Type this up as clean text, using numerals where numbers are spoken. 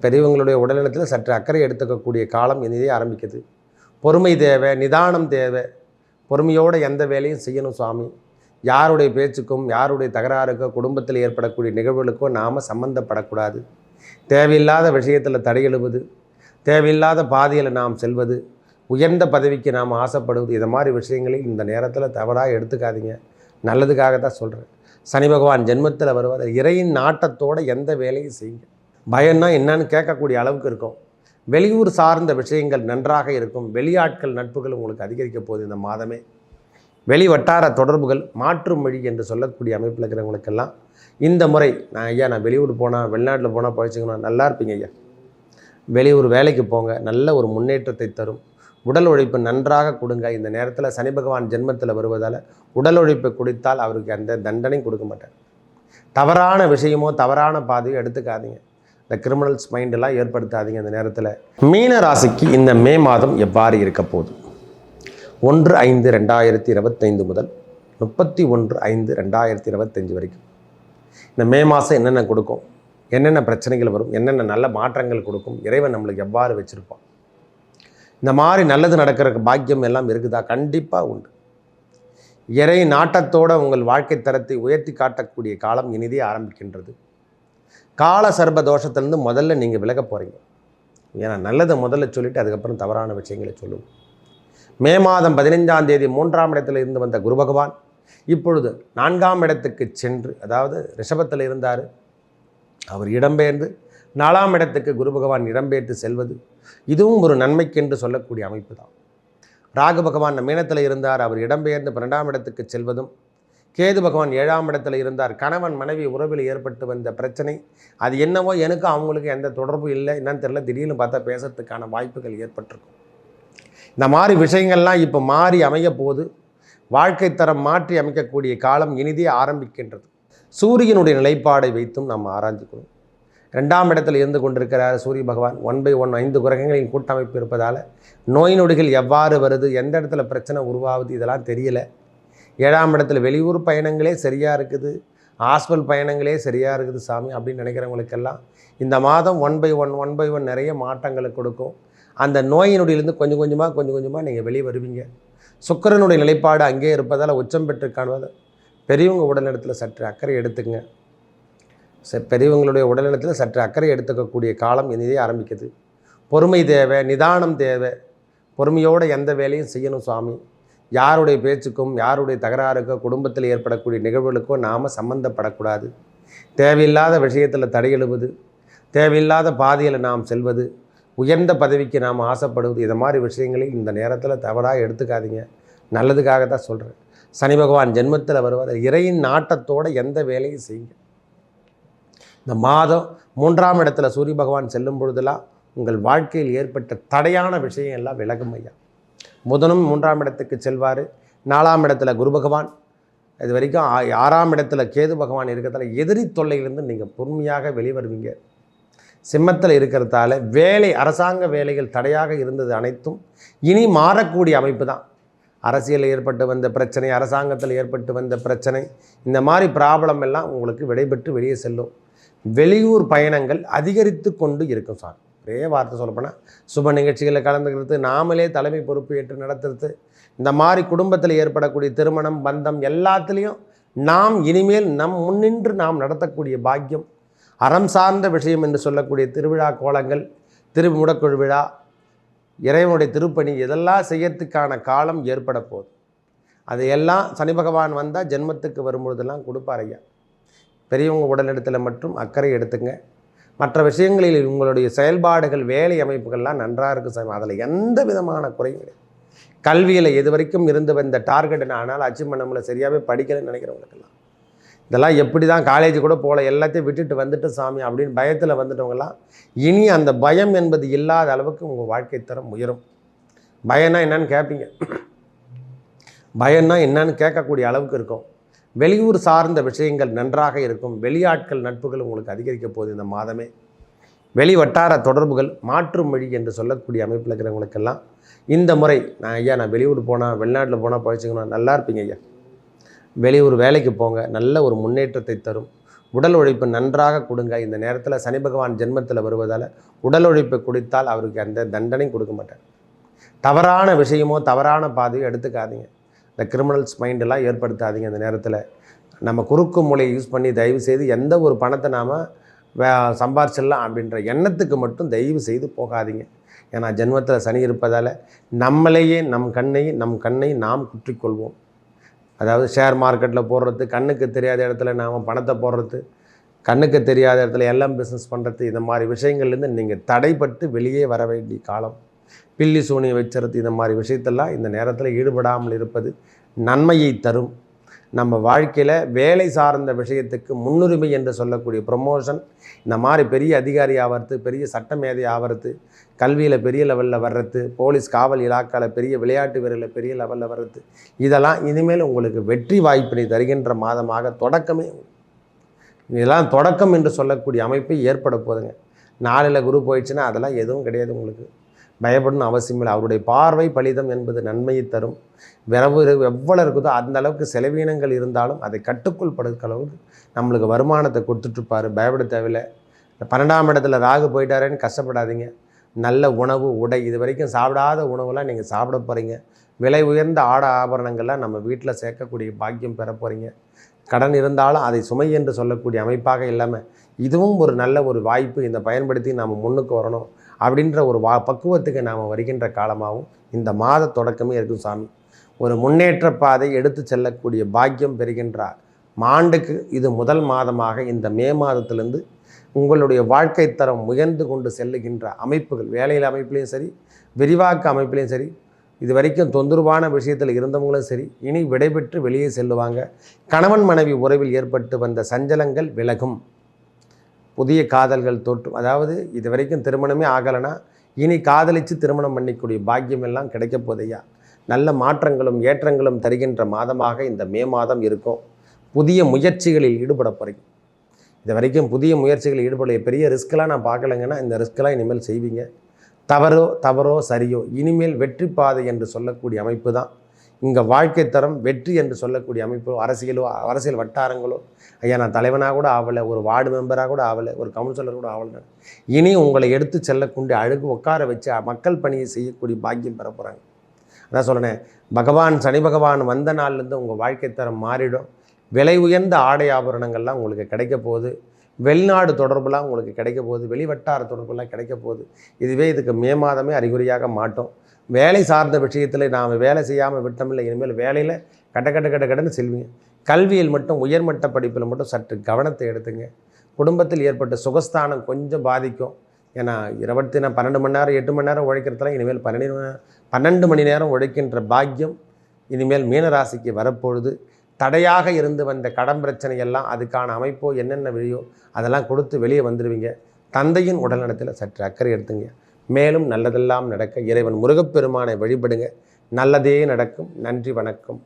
பெரியவங்களுடைய உடல்நலத்தில் சற்று அக்கறை எடுத்துக்கக்கூடிய காலம் இனிதே ஆரம்பிக்குது. பொறுமை தேவை, நிதானம் தேவை. பொறுமையோடு எந்த வேலையும் செய்யணும் சுவாமி. யாருடைய பேச்சுக்கும் யாருடைய தகராறுக்கோ குடும்பத்தில் ஏற்படக்கூடிய நிகழ்வுகளுக்கோ நாம் சம்பந்தப்படக்கூடாது. தேவையில்லாத விஷயத்தில் தடையெழுவது, தேவையில்லாத பாதையில் நாம் செல்வது, உயர்ந்த பதவிக்கு நாம் ஆசைப்படுவது, இதை மாதிரி விஷயங்களை இந்த நேரத்தில் தவறாக எடுத்துக்காதீங்க. நல்லதுக்காக தான் சொல்கிறேன். சனி பகவான் ஜென்மத்தில் வருவார். இறையின் நாட்டத்தோடு எந்த வேலையும் செய்யுங்க. பயம்னா என்னன்னு கேட்கக்கூடிய அளவுக்கு இருக்கும். வெளியூர் சார்ந்த விஷயங்கள் நன்றாக இருக்கும். வெளியாட்கள் நட்புகள் உங்களுக்கு அதிகரிக்க போகுது இந்த மாதமே. வெளி வட்டார தொடர்புகள் மாற்றும் மொழி என்று சொல்லக்கூடிய அமைப்பில் இருக்கிறவங்களுக்கெல்லாம் இந்த முறை நான் வெளியூர் போனால் வெளிநாட்டில் போனால் பழிச்சுக்கணும், நல்லா இருப்பீங்க ஐயா. வெளியூர் வேலைக்கு போங்க, நல்ல ஒரு முன்னேற்றத்தை தரும். உடல் உழைப்பு நன்றாக கொடுங்க. இந்த நேரத்தில் சனி பகவான் ஜென்மத்தில் வருவதால் உடல் உழைப்பை கொடுத்தால் அவருக்கு அந்த தண்டனை கொடுக்க மாட்டார். தவறான விஷயமோ தவறான பாதையோ எடுத்துக்காதீங்க. இந்த கிரிமினல்ஸ் மைண்டெல்லாம் ஏற்படுத்தாதீங்க. இந்த நேரத்தில் மீன ராசிக்கு இந்த மே மாதம் எவ்வாறு இருக்க போகுது? 1/5/2025 முதல் 31/5/2025 வரைக்கும் இந்த மே மாதம் என்னென்ன கொடுக்கும், என்னென்ன பிரச்சனைகள் வரும், என்னென்ன நல்ல மாற்றங்கள் கொடுக்கும், இறைவன் நம்மளுக்கு எவ்வாறு வச்சுருப்பான், இந்த மாதிரி நல்லது நடக்கிற பாக்கியம் எல்லாம் இருக்குதா? கண்டிப்பாக உண்டு. இறை நாட்டத்தோடு உங்கள் வாழ்க்கை தரத்தை உயர்த்தி காட்டக்கூடிய காலம் இனிதே ஆரம்பிக்கின்றது. கால சர்ப தோஷத்திலேருந்து முதல்ல நீங்கள் விலக போகிறீங்க. ஏன்னா நல்லதை முதல்ல சொல்லிவிட்டு அதுக்கப்புறம் தவறான விஷயங்களை சொல்லுவோம். மே மாதம் 15ஆம் தேதி 3ஆம் இடத்தில் இருந்து வந்த குரு பகவான் இப்பொழுது 4ஆம் இடத்துக்கு சென்று, அதாவது ரிஷபத்தில் இருந்தார், அவர் இடம்பெயர்ந்து 4ஆம் இடத்துக்கு குரு பகவான் இடம்பெயர்த்து செல்வது, இதுவும் ஒரு நன்மைக்கென்று சொல்லக்கூடிய அமைப்பு தான். ராகு பகவான் மீனத்தில் இருந்தார், அவர் இடம்பெயர்ந்து 12ஆம் இடத்துக்கு செல்வதும், கேது பகவான் 7ஆம் இடத்தில் இருந்தார். கணவன் மனைவி உறவில் ஏற்பட்டு வந்த பிரச்சனை, அது என்னவோ எனக்கும் அவங்களுக்கு எந்த தொடர்பும் இல்லை, என்னன்னு தெரியல, திடீர்னு பார்த்தா பேசுறதுக்கான வாய்ப்புகள் ஏற்பட்டிருக்கும். இந்த மாதிரி விஷயங்கள்லாம் இப்போ மாறி அமைய போது வாழ்க்கை தரம் மாற்றி அமைக்கக்கூடிய காலம் இனிதே ஆரம்பிக்கின்றது. சூரியனுடைய நிலைப்பாடை வைத்தும் நாம் ஆராய்ஞ்சிக்கணும். 2ஆம் இடத்தில் இருந்து கொண்டிருக்கிறார் சூரிய பகவான். 1/1 5 கிரகங்களின் கூட்டமைப்பு இருப்பதால் நோய் நொடிகள் எவ்வாறு வருது, எந்த இடத்துல பிரச்சனை உருவாகுது, இதெல்லாம் தெரியலை. 7ஆம் இடத்துல வெளியூர் பயணங்களே சரியாக இருக்குது, ஹாஸ்பிட்டல் பயணங்களே சரியாக இருக்குது சாமி அப்படின்னு நினைக்கிறவங்களுக்கெல்லாம் இந்த மாதம் 1/1 நிறைய மாற்றங்களை கொடுக்கும். அந்த நோயினுடையிலேருந்து கொஞ்சம் கொஞ்சமாக நீங்கள் வெளியே வருவீங்க. சுக்கிரனுடைய நிலைப்பாடு அங்கே இருப்பதால் உச்சம் பெற்று காணுவது. பெரியவங்க உடல்நலத்தில் சற்று அக்கறை எடுத்துங்க. பெரியவங்களுடைய உடல்நலத்தில் சற்று அக்கறை எடுத்துக்கக்கூடிய காலம் இனிதே ஆரம்பிக்குது. பொறுமை தேவை, நிதானம் தேவை. பொறுமையோடு எந்த வேலையும் செய்யணும் சுவாமி. யாருடைய பேச்சுக்கும் யாருடைய தகராறுக்கோ குடும்பத்தில் ஏற்படக்கூடிய நிகழ்வுகளுக்கோ நாம் சம்பந்தப்படக்கூடாது. தேவையில்லாத விஷயத்தில் தடையெழுவது, தேவையில்லாத பாதையில் நாம் செல்வது, உயர்ந்த பதவிக்கு நாம் ஆசைப்படுவது, இதை மாதிரி விஷயங்களை இந்த நேரத்தில் தவறாக எடுத்துக்காதீங்க. நல்லதுக்காக தான் சொல்கிறேன். சனி பகவான் ஜென்மத்தில் வருவார். இறையின் நாட்டத்தோடு எந்த வேலையும் செய்யுங்க. இந்த மாதம் 3ஆம் இடத்துல சூரிய பகவான் செல்லும் பொழுதெல்லாம் உங்கள் வாழ்க்கையில் ஏற்பட்ட தடையான விஷயம் எல்லாம் விலகும் ஐயா. புதனும் 3ஆம் இடத்துக்கு செல்வார். 4ஆம் இடத்துல குரு பகவான், இது வரைக்கும் 6ஆம் இடத்துல கேது பகவான் இருக்கிறதால எதிரி தொல்லையிலிருந்து நீங்கள் பொறுமையாக வெளிவருவீங்க. சிம்மத்தில் இருக்கிறதால வேலை, அரசாங்க வேலைகள் தடையாக இருந்தது அனைத்தும் இனி மாறக்கூடிய அமைப்பு தான். அரசியலில் ஏற்பட்டு வந்த பிரச்சனை, அரசாங்கத்தில் ஏற்பட்டு வந்த பிரச்சனை, இந்த மாதிரி ப்ராப்ளம் எல்லாம் உங்களுக்கு விடைபெற்று வெளியே செல்லும். வெளியூர் பயணங்கள் அதிகரித்து கொண்டு இருக்கும் சார். ஒரே வார்த்தை சொல்லப்போனால் சுப நிகழ்ச்சிகளில் கலந்துக்கிறது, நாமளே தலைமை பொறுப்பு ஏற்று நடத்துறது, இந்த மாதிரி குடும்பத்தில் ஏற்படக்கூடிய திருமணம் பந்தம் எல்லாத்துலேயும் நாம் இனிமேல் முன்னின்று நாம் நடத்தக்கூடிய பாக்கியம், அறம் சார்ந்த விஷயம் என்று சொல்லக்கூடிய திருவிழா கோலங்கள், திருமுடக்குழு விழா, இறைவனுடைய திருப்பணி, இதெல்லாம் செய்யறதுக்கான காலம் ஏற்பட போகுது. அதையெல்லாம் சனி பகவான் வந்தால் ஜென்மத்துக்கு வரும்பொழுதெல்லாம் கொடுப்பார் ஐயா. பெரியவங்க உடலிடத்தில் மட்டும் அக்கறை எடுத்துங்க. மற்ற விஷயங்களில் உங்களுடைய செயல்பாடுகள், வேலை அமைப்புகள்லாம் நன்றாக இருக்குது சார். அதில் எந்த விதமான குறையும் கிடையாது. கல்வியில் எது வரைக்கும் இருந்து வந்த டார்கெட் ஆனால் அச்சீவ் பண்ண முடியல, சரியாகவே படிக்கலைன்னு நினைக்கிறவங்களுக்கெல்லாம், இதெல்லாம் எப்படி தான் காலேஜ் கூட போகல, எல்லாத்தையும் விட்டுட்டு வந்துட்டு சாமி அப்படின்னு பயத்தில் வந்துட்டவங்கலாம் இனி அந்த பயம் என்பது இல்லாத அளவுக்கு உங்கள் வாழ்க்கை தரம் உயரும். பயம்னா என்னன்னு கேட்பீங்க. பயம்னா என்னன்னு கேட்கக்கூடிய அளவுக்கு இருக்கும். வெளியூர் சார்ந்த விஷயங்கள் நன்றாக இருக்கும். வெளியாட்கள் நட்புகள் உங்களுக்கு அதிகரிக்க போகுது இந்த மாதமே. வெளி வட்டார தொடர்புகள் மாற்றும் மொழி என்று சொல்லக்கூடிய அமைப்பில் இருக்கிறவங்களுக்கெல்லாம் இந்த முறை நான் வெளியூர் போனால் வெளிநாட்டில் போனால் பழிச்சுக்கணும், நல்லா இருப்பீங்க ஐயா. வெளியூர் வேலைக்கு போங்க, நல்ல ஒரு முன்னேற்றத்தை தரும். உடல் உழைப்பு நன்றாக கொடுங்க. இந்த நேரத்தில் சனி பகவான் ஜென்மத்தில் வருவதால் உடல் உழைப்பை கொடுத்தால் அவருக்கு அந்த தண்டனை கொடுக்க மாட்டார். தவறான விஷயமோ தவறான பாதையோ எடுத்துக்காதீங்க. இந்த கிரிமினல்ஸ் மைண்டெல்லாம் ஏற்படுத்தாதீங்க. இந்த நேரத்தில் நம்ம குறுக்கு மூலையை யூஸ் பண்ணி தயவு செய்து எந்த ஒரு பணத்தை நாம் சம்பாரிச்சிடலாம் அப்படின்ற எண்ணத்துக்கு மட்டும் தயவு செய்து போகாதீங்க. ஏன்னா ஜென்மத்தில் சனி இருப்பதால் நம்மளையே நம் கண்ணை நாம் குற்றிக்கொள்வோம். அதாவது ஷேர் மார்க்கெட்டில் போடுறது, கண்ணுக்கு தெரியாத இடத்துல நாம் பணத்தை போடுறது, கண்ணுக்கு தெரியாத இடத்துல எல்லாம் பிஸ்னஸ் பண்ணுறது, இந்த மாதிரி விஷயங்கள்லேருந்து நீங்கள் தடைப்பட்டு வெளியே வர வேண்டிய காலம். பில்லி சூனியை வச்சுறது, இந்த மாதிரி விஷயத்தெல்லாம் இந்த நேரத்தில் ஈடுபடாமல் இருப்பது நன்மையை தரும். நம்ம வாழ்க்கையில் வேலை சார்ந்த விஷயத்துக்கு முன்னுரிமை என்று சொல்லக்கூடிய ப்ரொமோஷன், இந்த மாதிரி பெரிய அதிகாரி ஆகிறது, பெரிய சட்டமேதை ஆகிறது, கல்வியில் பெரிய லெவலில் வர்றது, போலீஸ் காவல் இலாக்காவில் பெரிய விளையாட்டு வீரரில் பெரிய லெவலில் வர்றது, இதெல்லாம் இனிமேல் உங்களுக்கு வெற்றி வாய்ப்பினை தருகின்ற மாதமாக தொடக்கமே. இதெல்லாம் தொடக்கம் என்று சொல்லக்கூடிய அமைப்பு ஏற்பட போதுங்க. 4ல் குரு போயிடுச்சுன்னா அதெல்லாம் எதுவும் கிடையாது. உங்களுக்கு பயப்படணும் அவசியம் இல்லை. அவருடைய பார்வை பலிதம் என்பது நன்மையை தரும். விரவு எவ்வளோ இருக்குதோ அந்த அளவுக்கு செலவீனங்கள் இருந்தாலும் அதை கட்டுக்குள் படுக்க அளவுக்கு நம்மளுக்கு வருமானத்தை கொடுத்துட்ருப்பார். பயப்பட தேவையில்லை. 12ஆம் இடத்துல ராகு போயிட்டாரேன்னு கஷ்டப்படாதீங்க. நல்ல உணவு உடை இது வரைக்கும் சாப்பிடாத உணவுலாம் நீங்கள் சாப்பிட போகிறீங்க. விலை உயர்ந்த ஆபரணங்கள்லாம் நம்ம வீட்டில் சேர்க்கக்கூடிய பாக்கியம் பெற போகிறீங்க. கடன் இருந்தாலும் அதை சுமை என்று சொல்லக்கூடிய அமைப்பாக இல்லாமல் இதுவும் ஒரு நல்ல ஒரு வாய்ப்பு, இந்த பயன்படுத்தி நாம் முன்னுக்கு வரணும் அப்படின்ற ஒரு பக்குவத்துக்கு நாம் வருகின்ற காலமாகவும் இந்த மாத தொடக்கமே இருக்கும். சாமி ஒரு முன்னேற்ற பாதை எடுத்து செல்லக்கூடிய பாக்கியம் பெறுகின்றார். ஆண்டுக்கு இது முதல் மாதமாக இந்த மே மாதத்திலிருந்து உங்களுடைய வாழ்க்கை தரம் உயர்ந்து கொண்டு செல்லுகின்ற அமைப்புகள், வேலையில் அமைப்புலையும் சரி, விரிவாக்க அமைப்புலையும் சரி, இது வரைக்கும் தொந்தரவான விஷயத்தில் இருந்தவங்களும் சரி, இனி விடைபெற்று வெளியே செல்லுவாங்க. கணவன் மனைவி உறவில் ஏற்பட்டு வந்த சஞ்சலங்கள் விலகும். புதிய காதல்கள் தோற்றும். அதாவது இது வரைக்கும் திருமணமே ஆகலைன்னா இனி காதலித்து திருமணம் பண்ணிக்கூடிய பாக்கியம் எல்லாம் கிடைக்க போதையா. நல்ல மாற்றங்களும் ஏற்றங்களும் தருகின்ற மாதமாக இந்த மே மாதம் இருக்கும். புதிய முயற்சிகளில் ஈடுபட போகிறீங்க. இது வரைக்கும் புதிய முயற்சிகளில் ஈடுபட பெரிய ரிஸ்க்கெலாம் நான் பார்க்கலைங்கன்னா இந்த ரிஸ்க்கெலாம் இனிமேல் செய்வீங்க. தவறோ சரியோ இனிமேல் வெற்றி பாதை என்று சொல்லக்கூடிய அமைப்பு தான் இங்கே. வாழ்க்கை தரம் வெற்றி என்று சொல்லக்கூடிய அமைப்பு. அரசியல் வட்டாரங்களோ, ஐயா நான் தலைவனாக கூட ஆகலை, ஒரு வார்டு மெம்பராக கூட ஆகலை, ஒரு கவுன்சிலர் கூட ஆகலை, இனி உங்களை எடுத்து செல்லக்கூடிய உட்கார வச்சு மக்கள் பணியை செய்யக்கூடிய பாக்கியம் பெற போகிறாங்க. அதான் சொல்கிறேன், சனி பகவான் வந்த நாள்லேருந்து உங்கள் வாழ்க்கை தரம் மாறிடும். விலை உயர்ந்த ஆடை ஆபரணங்கள்லாம் உங்களுக்கு கிடைக்க போகுது. வெளிநாடு தொடர்புலாம் உங்களுக்கு கிடைக்க போகுது. வெளிவட்டார தொடர்புலாம் கிடைக்க போகுது. இதுக்கு மே மாதமே அறிகுறியாக மாட்டோம். வேலை சார்ந்த விஷயத்தில் நாம் வேலை செய்யாமல் விட்டோமில்லை, இனிமேல் வேலையில் கடன்னு செல்வீங்க. கல்வியில் மட்டும் உயர்மட்ட படிப்பில் மட்டும் சற்று கவனத்தை எடுத்துங்க. குடும்பத்தில் ஏற்பட்ட சுகஸ்தானம் கொஞ்சம் பாதிக்கும். ஏன்னா 12 மணி நேரம் 8 மணி நேரம் உழைக்கிறதுலாம் இனிமேல் 12 மணி நேரம் உழைக்கின்ற பாக்கியம் இனிமேல் மீனராசிக்கு வரப்பொழுது. தடையாக இருந்து வந்த கடன் பிரச்சனையெல்லாம் அதுக்கான அமைப்போ என்னென்ன வழியோ அதெல்லாம் கொடுத்து வெளியே வந்துடுவீங்க. தந்தையின் உடல்நலத்தில் சற்று அக்கறை எடுத்துங்க. மேலும் நல்லதெல்லாம் நடக்க இறைவன் முருகப்பெருமானை வழிபடுங்க. நல்லதே நடக்கும். நன்றி, வணக்கம்.